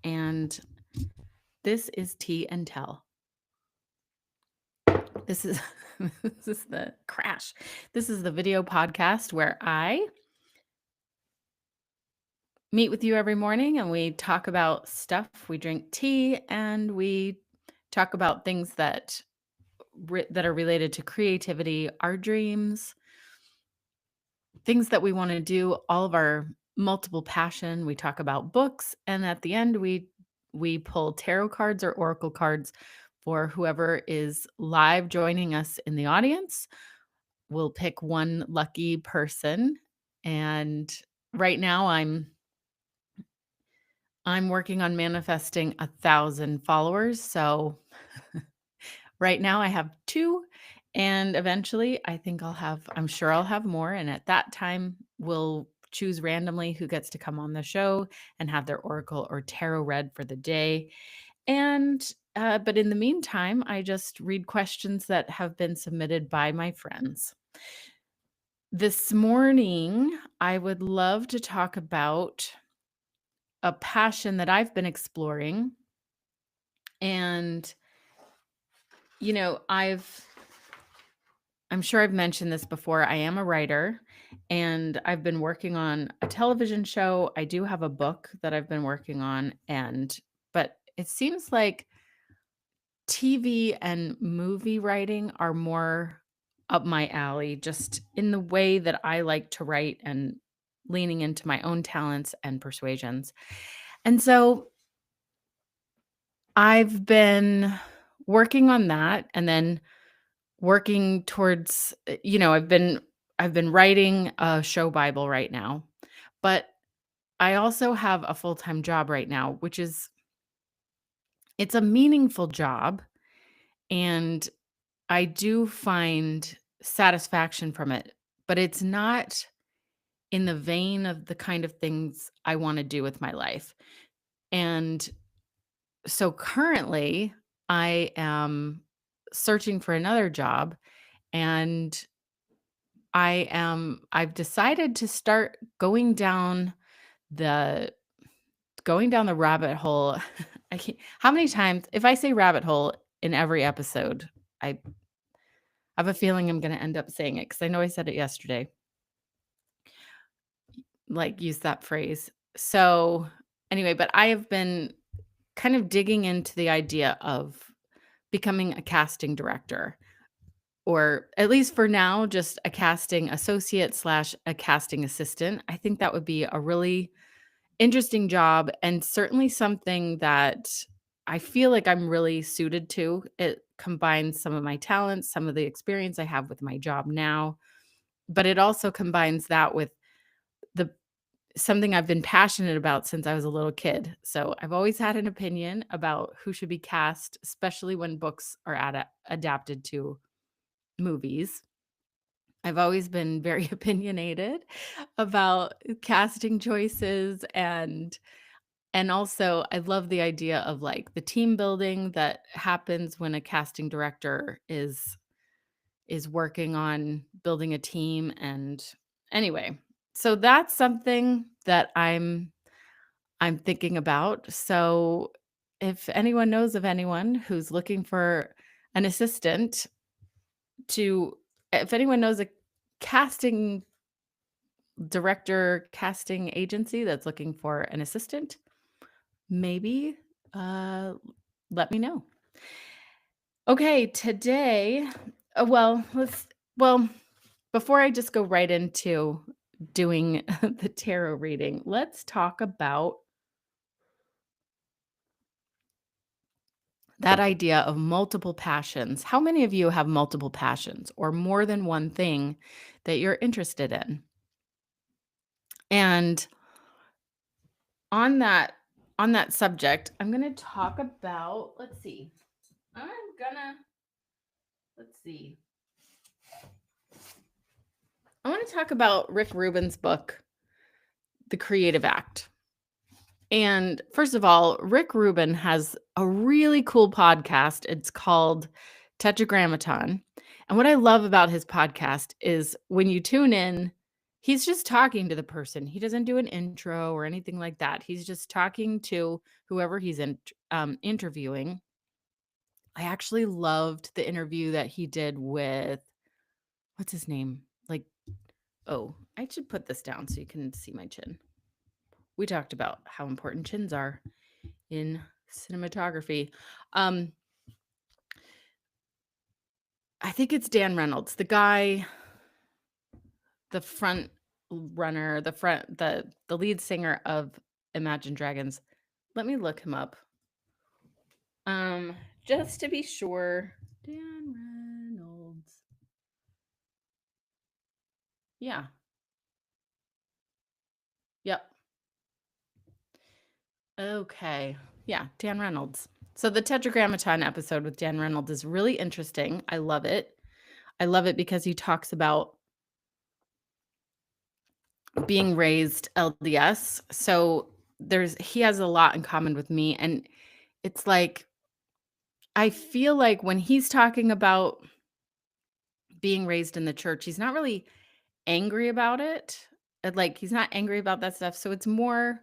and this is Tea and Tell. This is this is the crash. This is the video podcast where I meet with you every morning and we talk about stuff. We drink tea and we talk about things that are related to creativity, our dreams, things that we want to do, all of our multiple passion. We talk about books, and at the end we pull tarot cards or oracle cards for whoever is live joining us in the audience. We'll pick one lucky person, and right now I'm working on manifesting 1,000 followers. So right now I have 2, and eventually I'm sure I'll have more. And at that time, we'll choose randomly who gets to come on the show and have their oracle or tarot read for the day. And but in the meantime, I just read questions that have been submitted by my friends. This morning, I would love to talk about a passion that I've been exploring. And I'm sure I've mentioned this before. I am a writer and I've been working on a television show. I do have a book that I've been working on, but it seems like TV and movie writing are more up my alley, just in the way that I like to write and leaning into my own talents and persuasions. And so I've been working on that, and then working towards, I've been writing a show Bible right now, but I also have a full-time job right now, it's a meaningful job, and I do find satisfaction from it, but it's not in the vein of the kind of things I want to do with my life. And so currently I am searching for another job, and I've decided to start the going down the rabbit hole. I can't, how many times, if I say rabbit hole in every episode, I have a feeling I'm going to end up saying it because I know I said it yesterday, like use that phrase. So anyway, but I have been kind of digging into the idea of becoming a casting director, or at least for now, just a casting associate / a casting assistant. I think that would be a really interesting job, and certainly something that I feel like I'm really suited to. It combines some of my talents, some of the experience I have with my job now, but it also combines that with the something I've been passionate about since I was a little kid. So I've always had an opinion about who should be cast, especially when books are adapted to movies. I've always been very opinionated about casting choices, and also I love the idea of like the team building that happens when a casting director is working on building a team. And anyway, so that's something that I'm thinking about. So if anyone knows of anyone who's looking for an assistant to if anyone knows a casting casting agency that's looking for an assistant, maybe let me know. Okay, today, well, before I just go right into doing the tarot reading, let's talk about that idea of multiple passions. How many of you have multiple passions or more than one thing that you're interested in? And on that subject, I'm going to talk about, let's see. I want to talk about Rick Rubin's book, The Creative Act. And first of all, Rick Rubin has a really cool podcast. It's called Tetragrammaton. And what I love about his podcast is when you tune in, he's just talking to the person. He doesn't do an intro or anything like that. He's just talking to whoever he's interviewing. I actually loved the interview that he did with what's his name? Like, oh, I should put this down so you can see my chin. We talked about how important chins are in cinematography. Um, I think it's Dan Reynolds, the guy, the front runner, the lead singer of Imagine Dragons. Let me look him up. Um, just to be sure. Dan Reynolds. Yeah. Yep. Okay. Yeah, Dan Reynolds. So the Tetragrammaton episode with Dan Reynolds is really interesting. I love it. I love it because he talks about being raised LDS. So he has a lot in common with me, and it's like I feel like when he's talking about being raised in the church, he's not really angry about it. Like he's not angry about that stuff. So it's more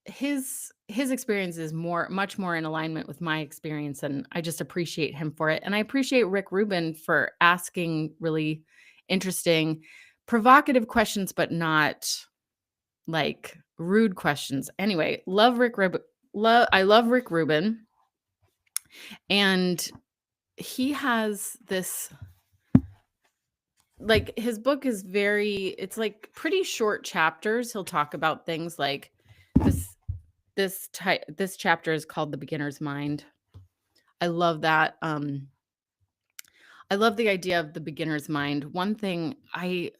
his experience is much more in alignment with my experience, and I just appreciate him for it. And I appreciate Rick Rubin for asking really interesting, provocative questions, but not like rude questions. Anyway, love Rick Rubin. I love Rick Rubin, and he has this like his book is it's like pretty short chapters. He'll talk about things like this this chapter is called The Beginner's Mind. I love that. I love the idea of the beginner's mind. One thing I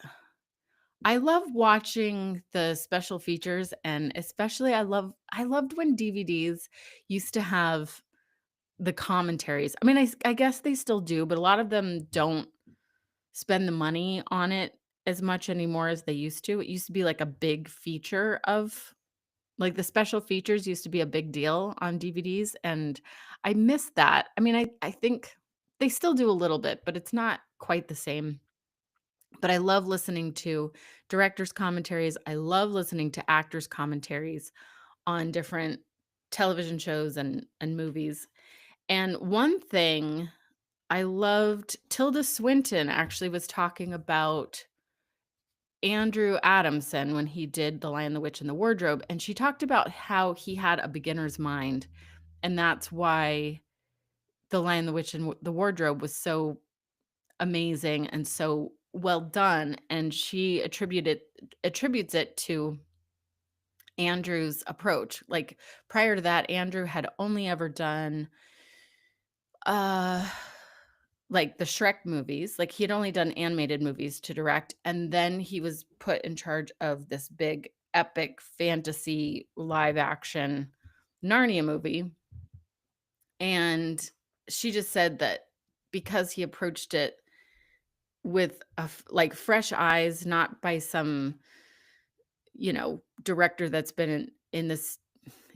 love watching the special features, and especially I loved when DVDs used to have the commentaries. I mean, I guess they still do, but a lot of them don't spend the money on it as much anymore as they used to. It used to be like a big feature of like the special features used to be a big deal on DVDs, and I miss that. I mean, I think they still do a little bit, but it's not quite the same. But I love listening to directors' commentaries. I love listening to actors' commentaries on different television shows and movies. And one thing I loved, Tilda Swinton actually was talking about Andrew Adamson when he did The Lion, the Witch, and the Wardrobe, and she talked about how he had a beginner's mind, and that's why The Lion, the Witch, and the Wardrobe was so amazing and so well done, and she attributes it to Andrew's approach. Like, prior to that, Andrew had only ever done, uh like the Shrek movies. Like he had only done animated movies to direct, and then he was put in charge of this big epic fantasy live action Narnia movie. And she just said that because he approached it with like fresh eyes, not by some, director that's been in this,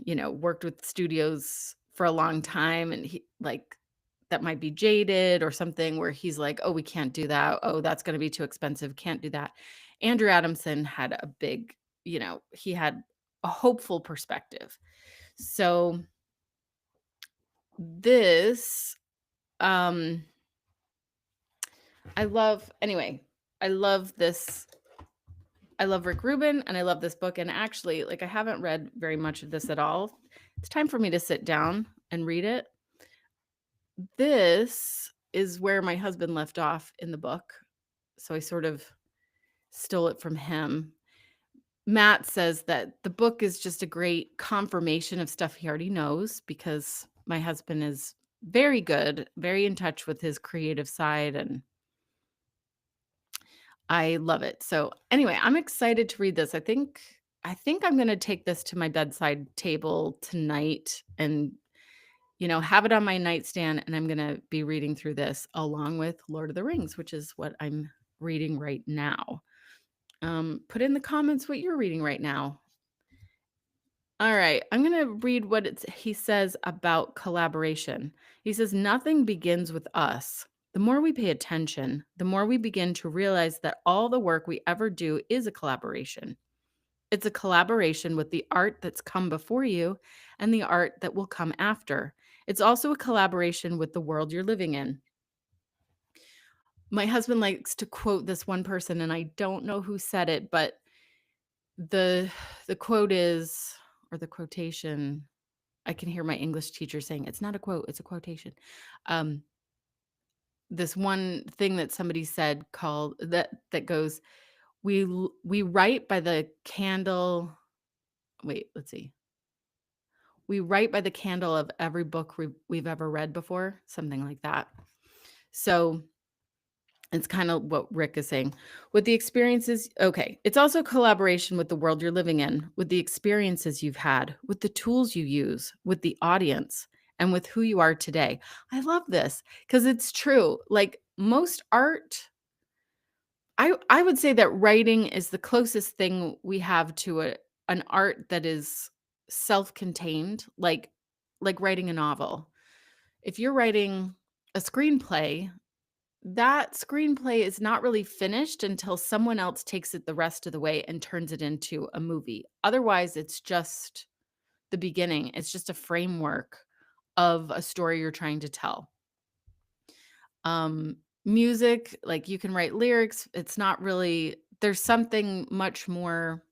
worked with studios for a long time, and he like that might be jaded or something where he's like, "Oh, we can't do that. Oh, that's going to be too expensive. Can't do that." Andrew Adamson had a big, he had a hopeful perspective. So this um I love anyway, I love this I love Rick Rubin, and I love this book, and actually like I haven't read very much of this at all. It's time for me to sit down and read it. This is where my husband left off in the book. So I sort of stole it from him. Matt says that the book is just a great confirmation of stuff he already knows because my husband is very good, very in touch with his creative side, and I love it. So anyway, I'm excited to read this. I think I'm going to take this to my bedside table tonight and have it on my nightstand, and I'm going to be reading through this along with Lord of the Rings, which is what I'm reading right now. Put in the comments what you're reading right now. All right, I'm going to read what he says about collaboration. He says, "Nothing begins with us. The more we pay attention, the more we begin to realize that all the work we ever do is a collaboration. It's a collaboration with the art that's come before you and the art that will come after. It's also a collaboration with the world you're living in. My husband likes to quote this one person, and I don't know who said it, but the the quote is, or the quotation, I can hear my English teacher saying, "It's not a quote, it's a quotation." Um, this one thing that somebody said called that goes, "We write by the candle." Wait, let's see. "We write by the candle of every book we've ever read before," something like that. So it's kind of what Rick is saying. With the experiences, okay, it's also collaboration with the world you're living in, with the experiences you've had, with the tools you use, with the audience, and with who you are today. I love this because it's true. Like most art, I would say that writing is the closest thing we have to an art that is self-contained, like writing a novel. If you're writing a screenplay, that screenplay is not really finished until someone else takes it the rest of the way and turns it into a movie. Otherwise, it's just the beginning. It's just a framework of a story you're trying to tell. Music, like you can write lyrics, it's not really, there's something much more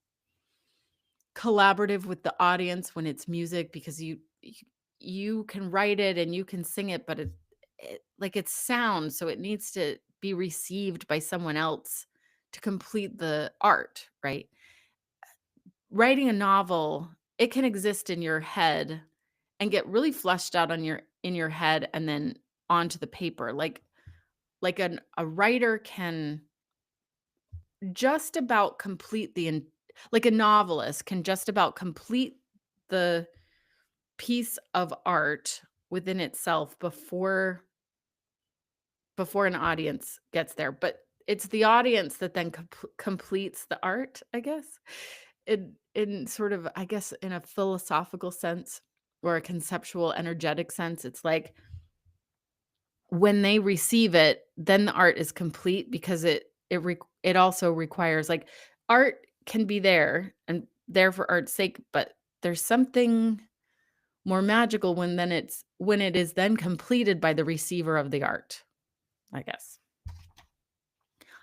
collaborative with the audience when it's music because you can write it and you can sing it, but it like it's sound, so it needs to be received by someone else to complete the art, right? Writing a novel, it can exist in your head and get really fleshed out on your in your head and then onto the paper. A writer can just about complete like a novelist can just about complete the piece of art within itself before an audience gets there, but it's the audience that then completes the art, I guess, in sort of, I guess, in a philosophical sense or a conceptual, energetic sense. It's like when they receive it, then the art is complete because it also requires like art can be there and there for art's sake, but there's something more magical when it is then completed by the receiver of the art, I guess.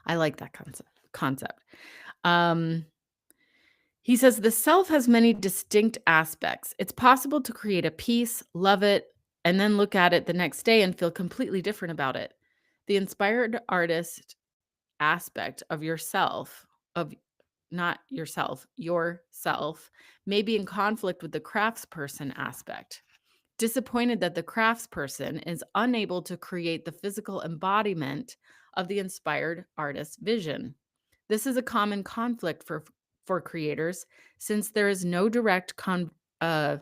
I like that concept. Um, he says the self has many distinct aspects. It's possible to create a piece, love it, and then look at it the next day and feel completely different about it. The inspired artist aspect of yourself, of not yourself, may be in conflict with the craftsperson aspect. Disappointed that the craftsperson is unable to create the physical embodiment of the inspired artist's vision. This is a common conflict for creators since there is no direct bleh.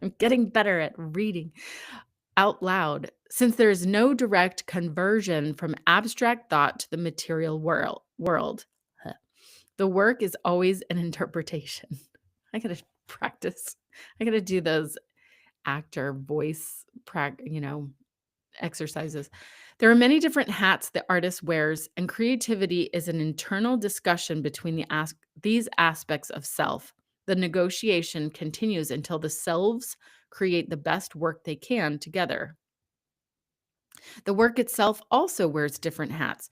I'm getting better at reading out loud. Since there is no direct conversion from abstract thought to the material world. Huh. The work is always an interpretation. I gotta practice. I gotta do those actor voice exercises. There are many different hats the artist wears, and creativity is an internal discussion between these aspects of self. The negotiation continues until the selves create the best work they can together. The work itself also wears different hats.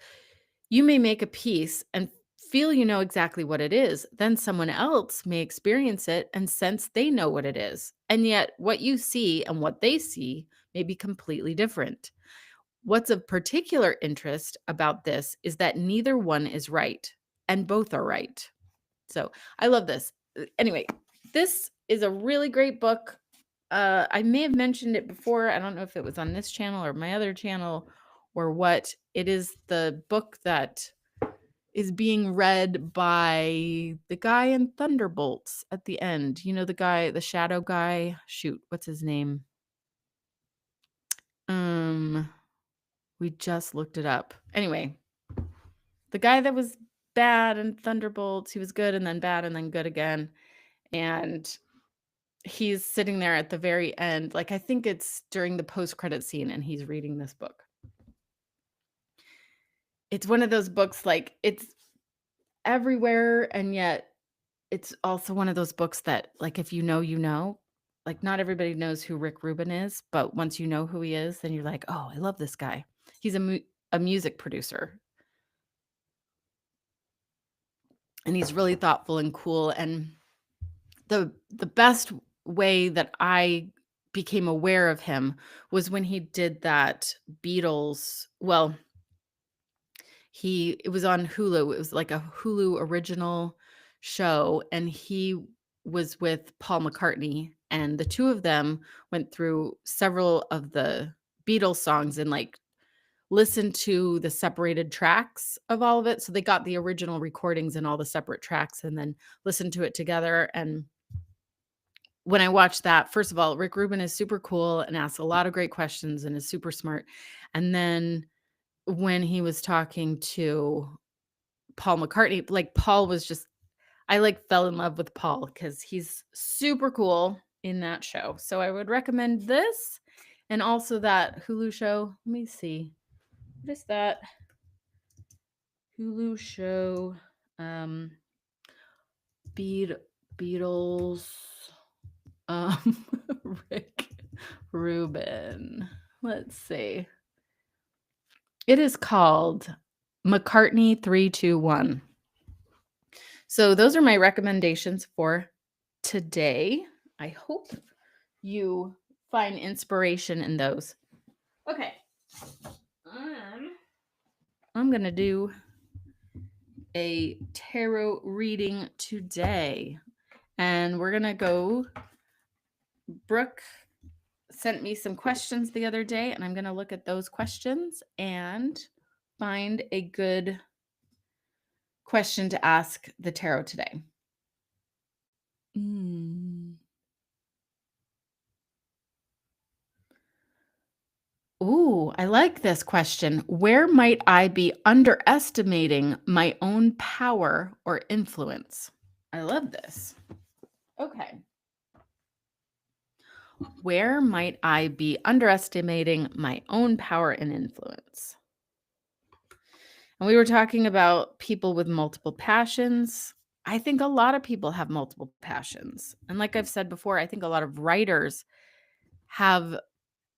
You may make a piece and feel you know exactly what it is. Then someone else may experience it and sense they know what it is. And yet, what you see and what they see may be completely different. What's of particular interest about this is that neither one is right and both are right. So I love this. Anyway, this is a really great book. I may have mentioned it before. I don't know if it was on this channel or my other channel or what. It is the book that is being read by the guy in Thunderbolts at the end. You know, the guy, the shadow guy. Shoot, what's his name? Um, we just looked it up. Anyway, the guy that was bad in Thunderbolts, he was good and then bad and then good again. And he's sitting there at the very end, like, I think it's during the post-credit scene, and he's reading this book. It's one of those books, like, it's everywhere, and yet it's also one of those books that, like, if you know, you know. Like, not everybody knows who Rick Rubin is, but once you know who he is, then you're like, "Oh, I love this guy." He's a music producer, and he's really thoughtful and cool, and the best way that I became aware of him was when he did that Beatles, well, it was on Hulu. It was like a Hulu original show, and he was with Paul McCartney, and the two of them went through several of the Beatles songs and, like, listened to the separated tracks of all of it. So they got the original recordings and all the separate tracks and then listened to it together. And when I watched that, first of all, Rick Rubin is super cool and asks a lot of great questions and is super smart. And then when he was talking to Paul McCartney, like, Paul was just, I, like, fell in love with Paul because he's super cool in that show. So I would recommend this and also that Hulu show. Let me see. What is that Hulu show? Um, Beatles. Um, Rick Rubin. Let's see. It is called McCartney 321. So those are my recommendations for today. I hope you find inspiration in those. Okay. I'm going to do a tarot reading today. And we're going to go. Brooke sent me some questions the other day, and I'm going to look at those questions and find a good question to ask the tarot today. Ooh, I like this question. Where might I be underestimating my own power or influence? I love this. Okay. Where might I be underestimating my own power and influence? And we were talking about people with multiple passions. I think a lot of people have multiple passions. And like I've said before, I think a lot of writers have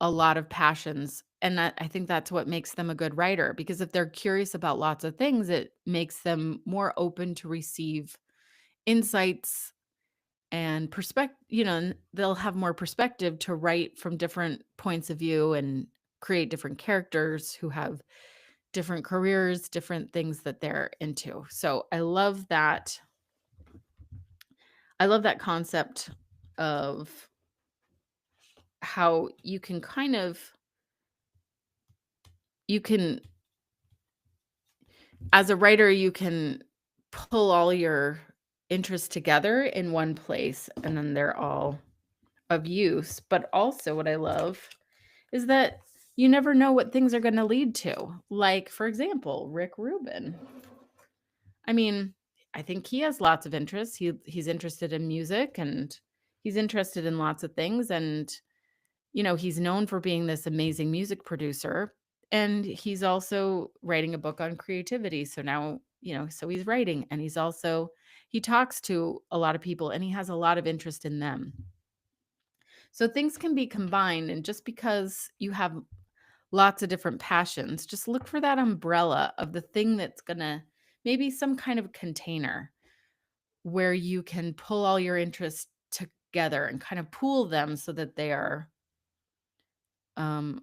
a lot of passions. And I think that's what makes them a good writer, because if they're curious about lots of things, it makes them more open to receive insights and perspective, and they'll have more perspective to write from different points of view and create different characters who have different careers, different things that they're into. So I love that. I love that concept of how you can you can, as a writer, you can pull all your interests together in one place and then they're all of use. But also, what I love is that you never know what things are going to lead to. Like, for example, Rick Rubin. I mean, I think he has lots of interests. He's interested in music and he's interested in lots of things. And, he's known for being this amazing music producer. And he's also writing a book on creativity. So now, so he's writing and he talks to a lot of people and he has a lot of interest in them. So things can be combined. And just because you have lots of different passions, just look for that umbrella of the thing that's going to, maybe some kind of container where you can pull all your interests together and kind of pool them so that they are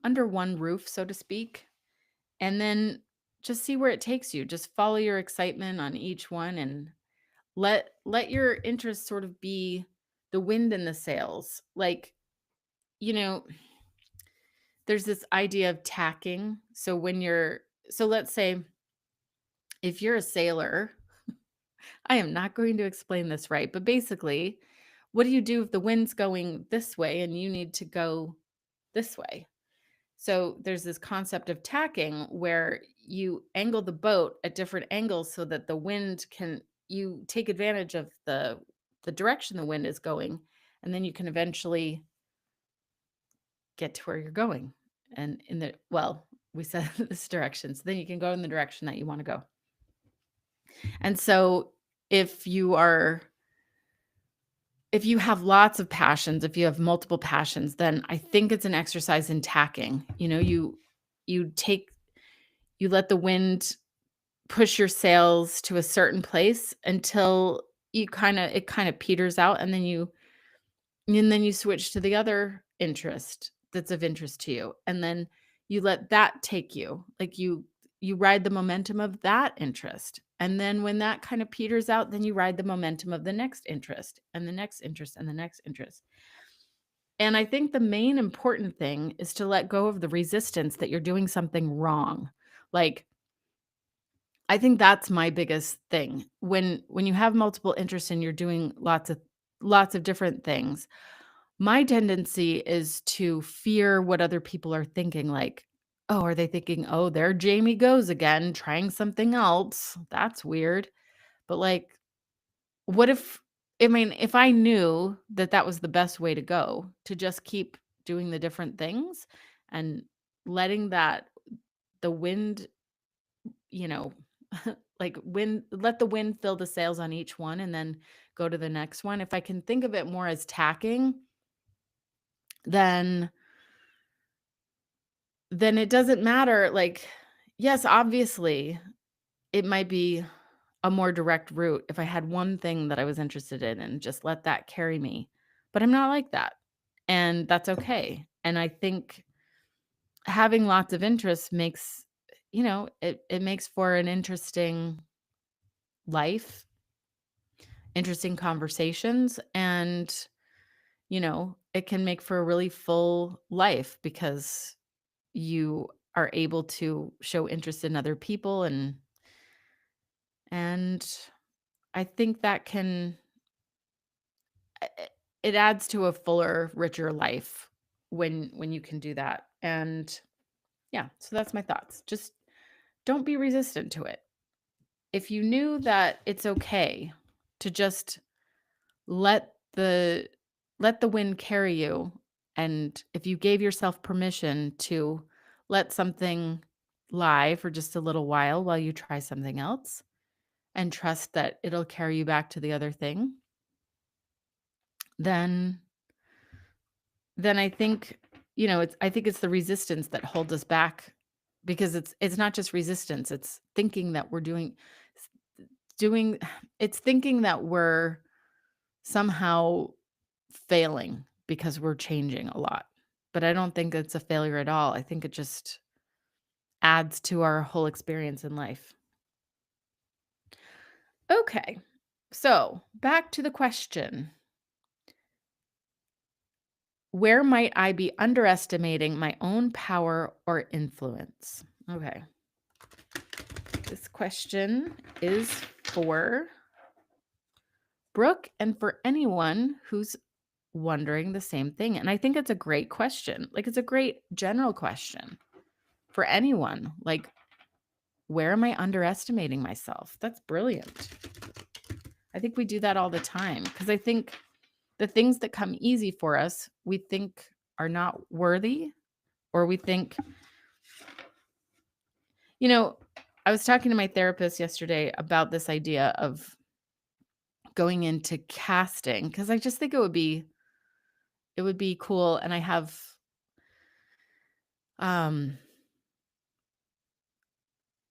under one roof, so to speak. And then just see where it takes you. Just follow your excitement on each one and let your interests sort of be the wind in the sails. Like, you know, there's this idea of tacking. So let's say if you're a sailor, I am not going to explain this right, but basically, what do you do if the wind's going this way and you need to go this way? So there's this concept of tacking where you angle the boat at different angles so that you take advantage of the direction the wind is going, and then you can eventually get to where you're going. And we said this direction, so then you can go in the direction that you want to go. And so if you have lots of passions, if you have multiple passions, then I think it's an exercise in tacking. You let the wind push your sails to a certain place until it kind of peters out, and then you switch to the other interest that's of interest to you, and then you let that take you. Like you ride the momentum of that interest, and then when that kind of peters out, then you ride the momentum of the next interest and the next interest and the next interest. And I think the main important thing is to let go of the resistance that you're doing something wrong. Like, I think that's my biggest thing. When you have multiple interests and you're doing lots of different things, my tendency is to fear what other people are thinking. Like, oh, are they thinking, oh, there Jamie goes again, trying something else? That's weird. But like, what if, I mean, if I knew that that was the best way to go, to just keep doing the different things and letting the wind, you know, let the wind fill the sails on each one and then go to the next one. If I can think of it more as tacking, then it doesn't matter. Like, yes, obviously, it might be a more direct route if I had one thing that I was interested in and just let that carry me. But I'm not like that. And that's okay. And I think having lots of interests makes, it makes for an interesting life, interesting conversations, and it can make for a really full life because you are able to show interest in other people, and I think that it adds to a fuller, richer life when you can do that. And yeah, so that's my thoughts. Just don't be resistant to it. If you knew that it's okay to just let the wind carry you, and if you gave yourself permission to let something lie for just a little while you try something else and trust that it'll carry you back to the other thing, then I think, I think it's the resistance that holds us back, because it's not just resistance, it's thinking that we're doing it's thinking that we're somehow failing because we're changing a lot. But I don't think it's a failure at all. I think it just adds to our whole experience in life. Okay. So, back to the question. Where might I be underestimating my own power or influence? Okay. This question is for Brooke and for anyone who's wondering the same thing. And I think it's a great question. Like, it's a great general question for anyone. Like, where am I underestimating myself? That's brilliant. I think we do that all the time because I think the things that come easy for us, we think are not worthy, or we think, I was talking to my therapist yesterday about this idea of going into casting, because I just think it would be cool. And I have, I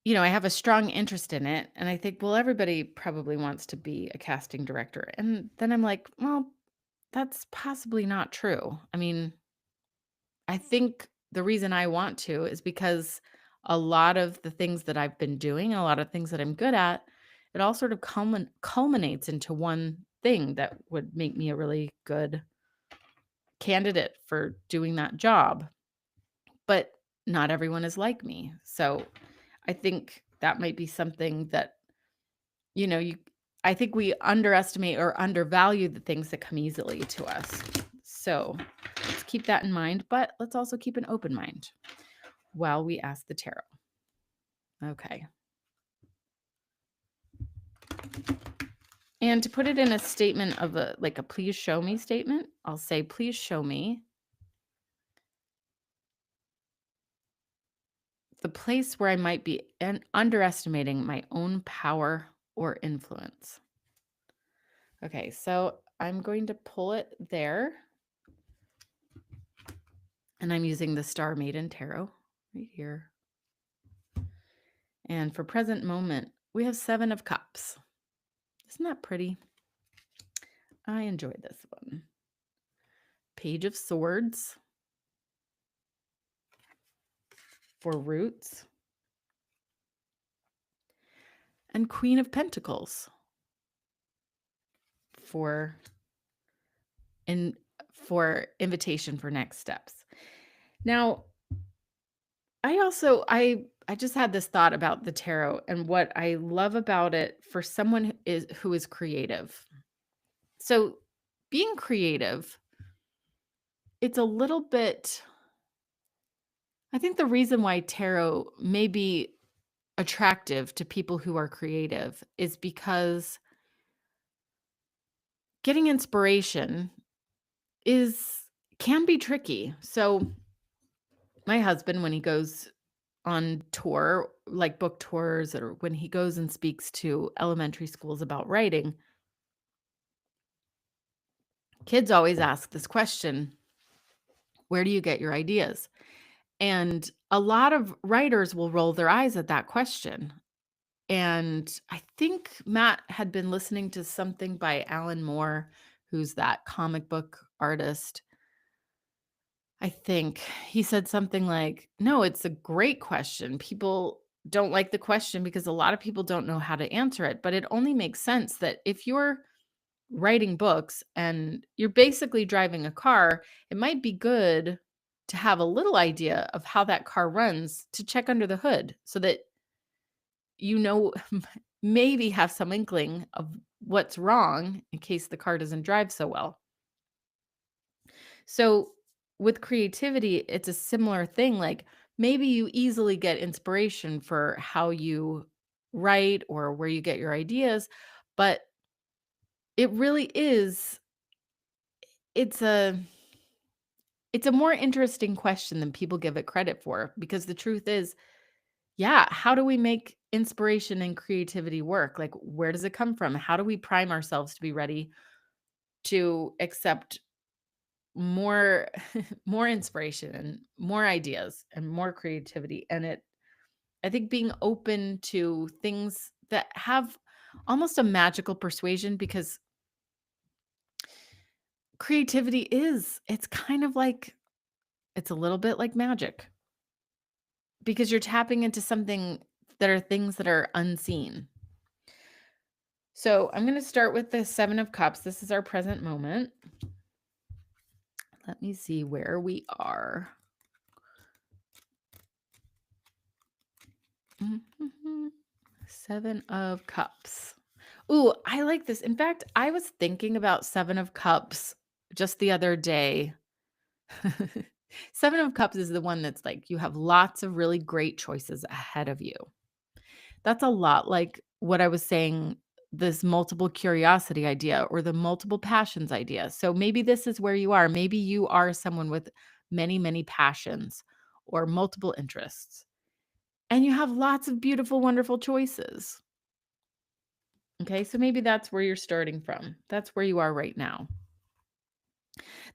have a strong interest in it. And I think, well, everybody probably wants to be a casting director. And then I'm like, well, that's possibly not true. I mean, I think the reason I want to is because a lot of the things that I've been doing, a lot of things that I'm good at, it all sort of culminates into one thing that would make me a really good candidate for doing that job. But not everyone is like me. So I think that might be something that, I think we underestimate or undervalue the things that come easily to us. So let's keep that in mind, but let's also keep an open mind while we ask the tarot. Okay. And to put it in a statement of a please show me statement, I'll say, please show me the place where I might be underestimating my own power or influence. Okay, so I'm going to pull it there. And I'm using the Star Maiden Tarot right here. And for present moment, we have 7 of Cups. Isn't that pretty? I enjoy this one. Page of Swords for roots. And Queen of Pentacles for for invitation for next steps. Now, I just had this thought about the tarot and what I love about it for someone who is creative. So, being creative, it's a little bit, I think the reason why tarot may be attractive to people who are creative is because getting inspiration is can be tricky. So my husband, when he goes on tour, like book tours, or when he goes and speaks to elementary schools about writing, kids always ask this question, where do you get your ideas? And a lot of writers will roll their eyes at that question. And I think Matt had been listening to something by Alan Moore, who's that comic book artist. I think he said something like, no, it's a great question. People don't like the question because a lot of people don't know how to answer it. But it only makes sense that if you're writing books and you're basically driving a car, it might be good to have a little idea of how that car runs to check under the hood so that you know, maybe have some inkling of what's wrong in case the car doesn't drive so well. So with creativity, it's a similar thing. Like maybe you easily get inspiration for how you write or where you get your ideas, but it really is, it's a it's a more interesting question than people give it credit for because the truth is, yeah, how do we make inspiration and creativity work? Like where does it come from? How do we prime ourselves to be ready to accept more more inspiration and more ideas and more creativity? And I think being open to things that have almost a magical persuasion, because creativity it's kind of like, it's a little bit like magic because you're tapping into something that are things that are unseen. So I'm going to start with the 7 of Cups. This is our present moment. Let me see where we are. Mhm. 7 of Cups. Ooh, I like this. In fact, I was thinking about 7 of Cups just the other day. 7 of Cups is the one that's like you have lots of really great choices ahead of you. That's a lot like what I was saying, this multiple curiosity idea or the multiple passions idea. So maybe this is where you are. Maybe you are someone with many, many passions or multiple interests, and you have lots of beautiful, wonderful choices. Okay, so maybe that's where you're starting from. That's where you are right now.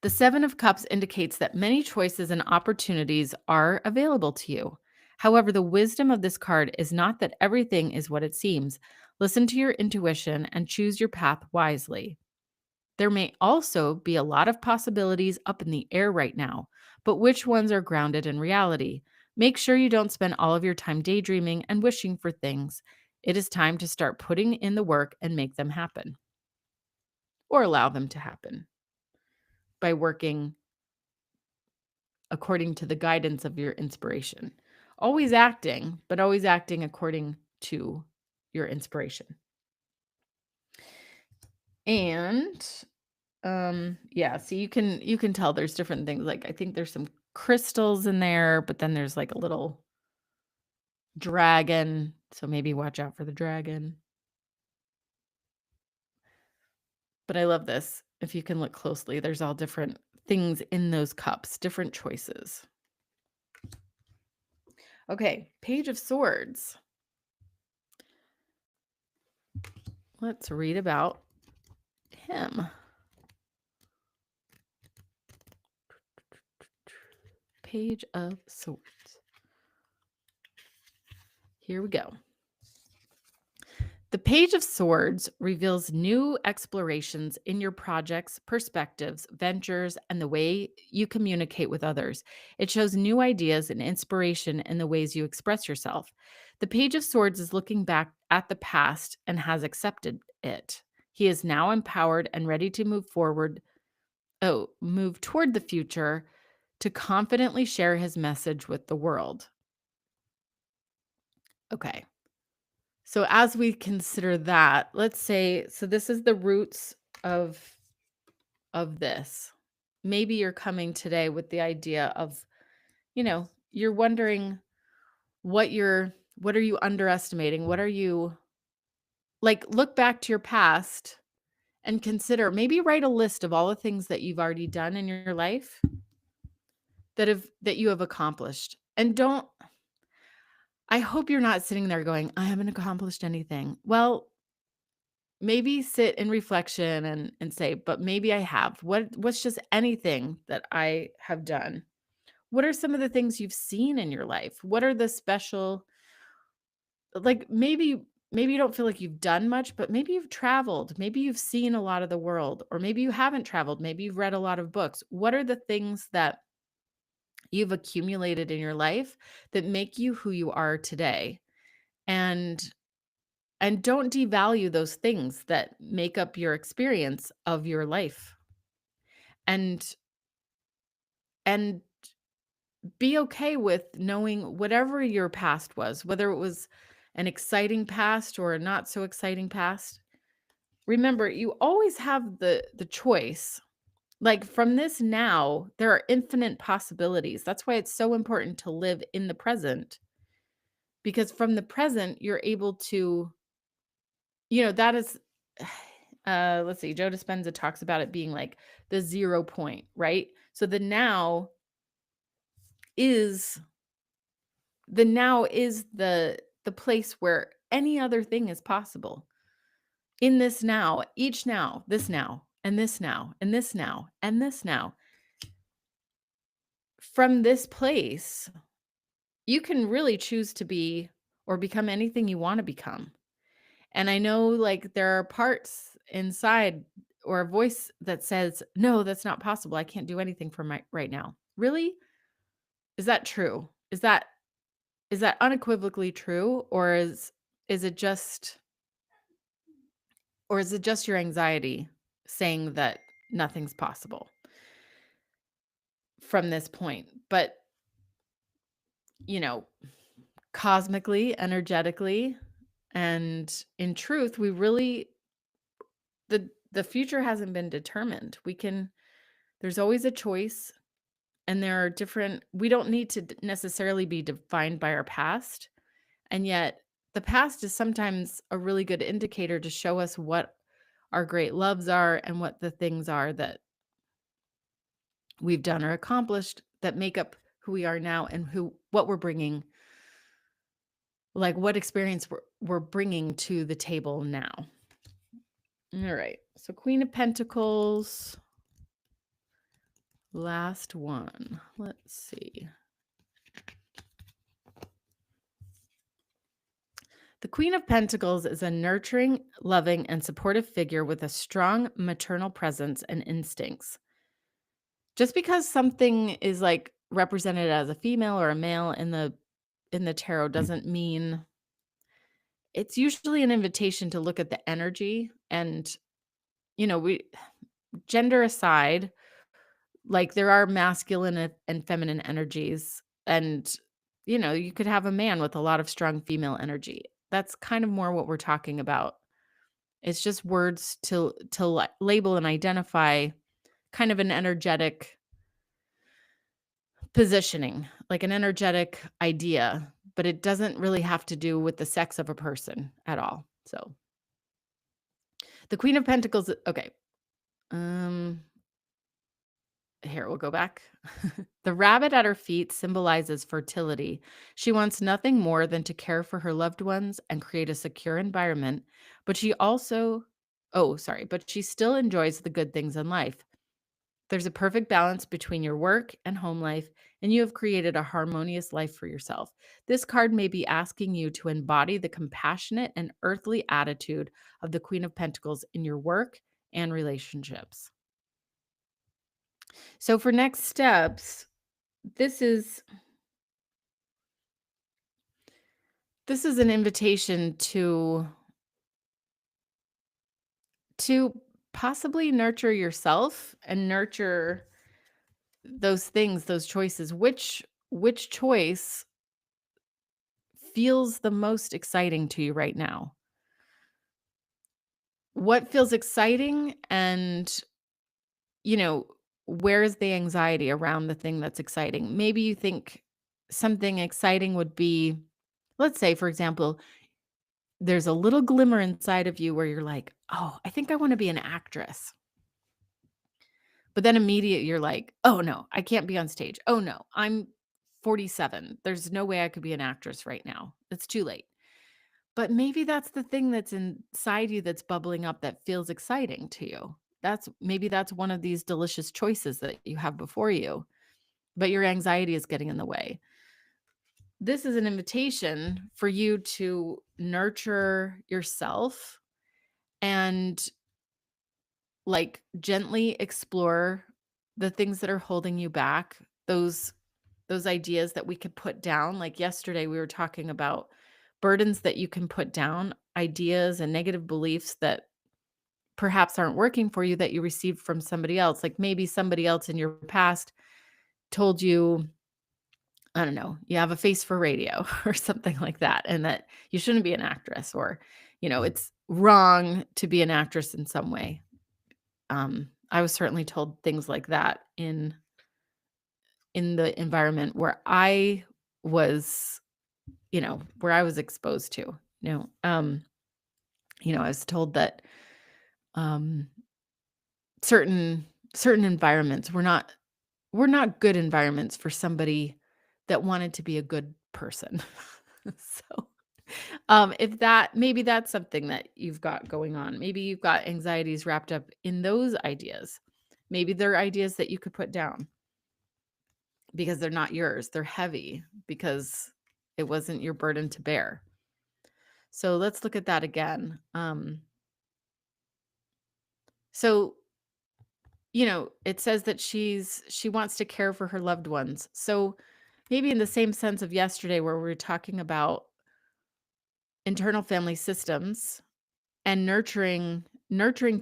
The 7 of Cups indicates that many choices and opportunities are available to you. However, the wisdom of this card is not that everything is what it seems. Listen to your intuition and choose your path wisely. There may also be a lot of possibilities up in the air right now, but which ones are grounded in reality? Make sure you don't spend all of your time daydreaming and wishing for things. It is time to start putting in the work and make them happen, or allow them to happen by working according to the guidance of your inspiration. Always acting, but always acting according to your inspiration. And yeah, so you can tell there's different things. Like I think there's some crystals in there, but then there's like a little dragon, so maybe watch out for the dragon. But I love this. If you can look closely, there's all different things in those cups, different choices. Okay, Page of Swords. Let's read about him. Page of Swords. Here we go. The Page of Swords reveals new explorations in your projects, perspectives, ventures, and the way you communicate with others. It shows new ideas and inspiration in the ways you express yourself. The Page of Swords is looking back at the past and has accepted it. He is now empowered and ready to move toward the future to confidently share his message with the world. Okay. So as we consider that, let's say, so this is the roots of this. Maybe you're coming today with the idea of, you're wondering what are you underestimating? What are you like look back to your past and consider, maybe write a list of all the things that you've already done in your life that you have accomplished. And I hope you're not sitting there going, I haven't accomplished anything. Well, maybe sit in reflection and say, but maybe I have. What's just anything that I have done? What are some of the things you've seen in your life? What are the special, like maybe you don't feel like you've done much, but maybe you've traveled. Maybe you've seen a lot of the world, or maybe you haven't traveled. Maybe you've read a lot of books. What are the things that you've accumulated in your life that make you who you are today? And don't devalue those things that make up your experience of your life. And and be okay with knowing whatever your past was, whether it was an exciting past or a not so exciting past. Remember, you always have the choice. Like from this now, there are infinite possibilities. That's why it's so important to live in the present, because from the present you're able to, that is let's see, Joe Dispenza talks about it being like the 0 point, right? So is the now is the place where any other thing is possible. In this now, each now, this now, and this now, and this now, and this now. From this place, you can really choose to be or become anything you want to become. And I know like there are parts inside or a voice that says, "No, that's not possible. I can't do anything for my right now." Really? Is that true? Is that unequivocally true, or is it just your anxiety saying that nothing's possible from this point? But, you know, cosmically, energetically, and in truth, the future hasn't been determined. There's always a choice, and there are different we don't need to necessarily be defined by our past. And yet, the past is sometimes a really good indicator to show us what our great loves are and what the things are that we've done or accomplished that make up who we are now and what we're bringing, like what experience we're bringing to the table now. All right. So Queen of Pentacles, last one. Let's see. The Queen of Pentacles is a nurturing, loving, and supportive figure with a strong maternal presence and instincts. Just because something is like represented as a female or a male in the tarot doesn't mean it's usually an invitation to look at the energy. And we, gender aside, like there are masculine and feminine energies, and you could have a man with a lot of strong female energy. That's kind of more what we're talking about. It's just words to label and identify kind of an energetic positioning, like an energetic idea, but it doesn't really have to do with the sex of a person at all. So the Queen of Pentacles, okay. Um, Here, we'll go back. The rabbit at her feet symbolizes fertility. She wants nothing more than to care for her loved ones and create a secure environment, but she also, oh, sorry, but she still enjoys the good things in life. There's a perfect balance between your work and home life, and you have created a harmonious life for yourself. This card may be asking you to embody the compassionate and earthly attitude of the Queen of Pentacles in your work and relationships. So for next steps, this is this is an invitation to possibly nurture yourself and nurture those things, those choices. Which choice feels the most exciting to you right now? What feels exciting, and you know, where's the anxiety around the thing that's exciting? Maybe you think something exciting would be, let's say, for example, there's a little glimmer inside of you where you're like, "Oh, I think I wanna be an actress." But then immediately you're like, "Oh, no, I can't be on stage. Oh, no, I'm 47. There's no way I could be an actress right now. It's too late." But maybe that's the thing that's inside you that's bubbling up that feels exciting to you. That's one of these delicious choices that you have before you, but your anxiety is getting in the way. This is an invitation for you to nurture yourself and like gently explore the things that are holding you back, those ideas that we could put down. Like yesterday we were talking about burdens that you can put down, ideas and negative beliefs that perhaps aren't working for you that you received from somebody else. Like maybe somebody else in your past told you, I don't know, you have a face for radio or something like that, and that you shouldn't be an actress, or, it's wrong to be an actress in some way. I was certainly told things like that in the environment where I was, where I was exposed to. You know, um, I was told that um certain certain environments were not good environments for somebody that wanted to be a good person. So, if that maybe that's something that you've got going on. Maybe you've got anxieties wrapped up in those ideas. Maybe they're ideas that you could put down because they're not yours. They're heavy because it wasn't your burden to bear. So let's look at that again. So it says that she wants to care for her loved ones. So maybe in the same sense of yesterday where we were talking about internal family systems and nurturing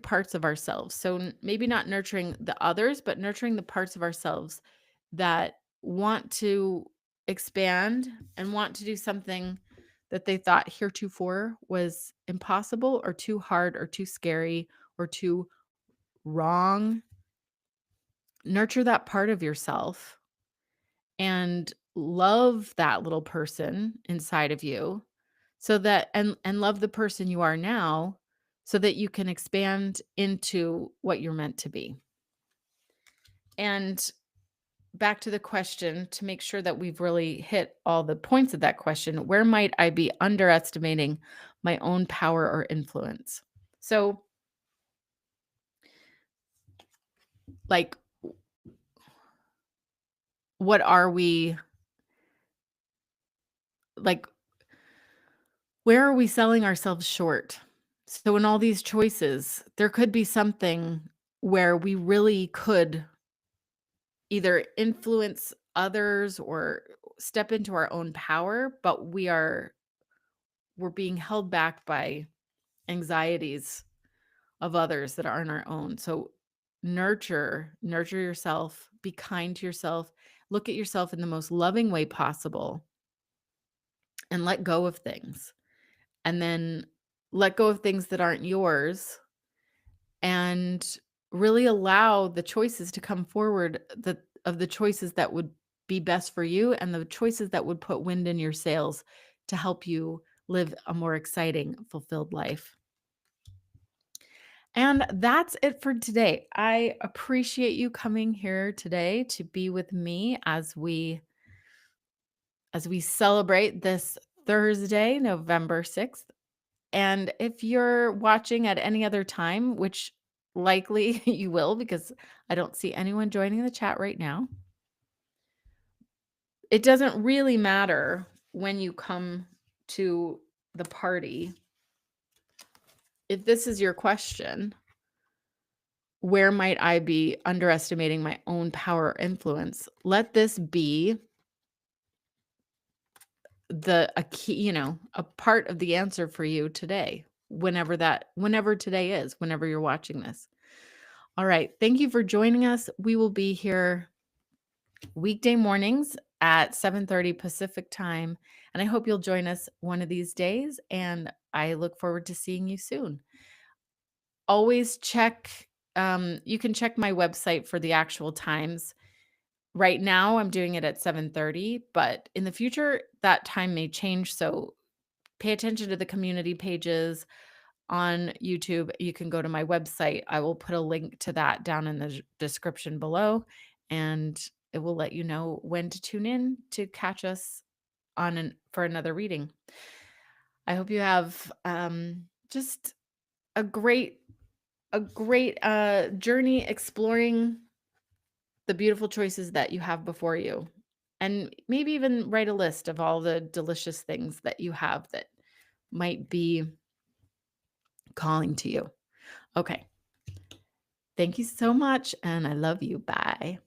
parts of ourselves. So maybe not nurturing the others, but nurturing the parts of ourselves that want to expand and want to do something that they thought heretofore was impossible or too hard or too scary or too wrong. Nurture that part of yourself and love that little person inside of you, so that and love the person you are now so that you can expand into what you're meant to be. And back to the question, to make sure that we've really hit all the points of that question, where might I be underestimating my own power or influence? So, like, what are we, like, where are we selling ourselves short? So, in all these choices, there could be something where we really could either influence others or step into our own power, but we're being held back by anxieties of others that aren't our own. So nurture yourself, be kind to yourself, look at yourself in the most loving way possible, and let go of things. And then let go of things that aren't yours, and really allow the choices to come forward, the choices that would be best for you and the choices that would put wind in your sails to help you live a more exciting, fulfilled life. And that's it for today. I appreciate you coming here today to be with me as we celebrate this Thursday, November 6th. And if you're watching at any other time, which likely you will because I don't see anyone joining the chat right now, it doesn't really matter when you come to the party. If this is your question, where might I be underestimating my own power or influence? Let this be a key, a part of the answer for you today, whenever today is, whenever you're watching this. All right. Thank you for joining us. We will be here weekday mornings at 7:30 Pacific time, and I hope you'll join us one of these days, and I look forward to seeing you soon. Always you can check my website for the actual times. Right now, I'm doing it at 7:30, but in the future, that time may change, so pay attention to the community pages on YouTube. You can go to my website. I will put a link to that down in the description below, and it will let you know when to tune in to catch us for another reading. I hope you have just a great journey exploring the beautiful choices that you have before you. And maybe even write a list of all the delicious things that you have that might be calling to you. Okay. Thank you so much, and I love you. Bye.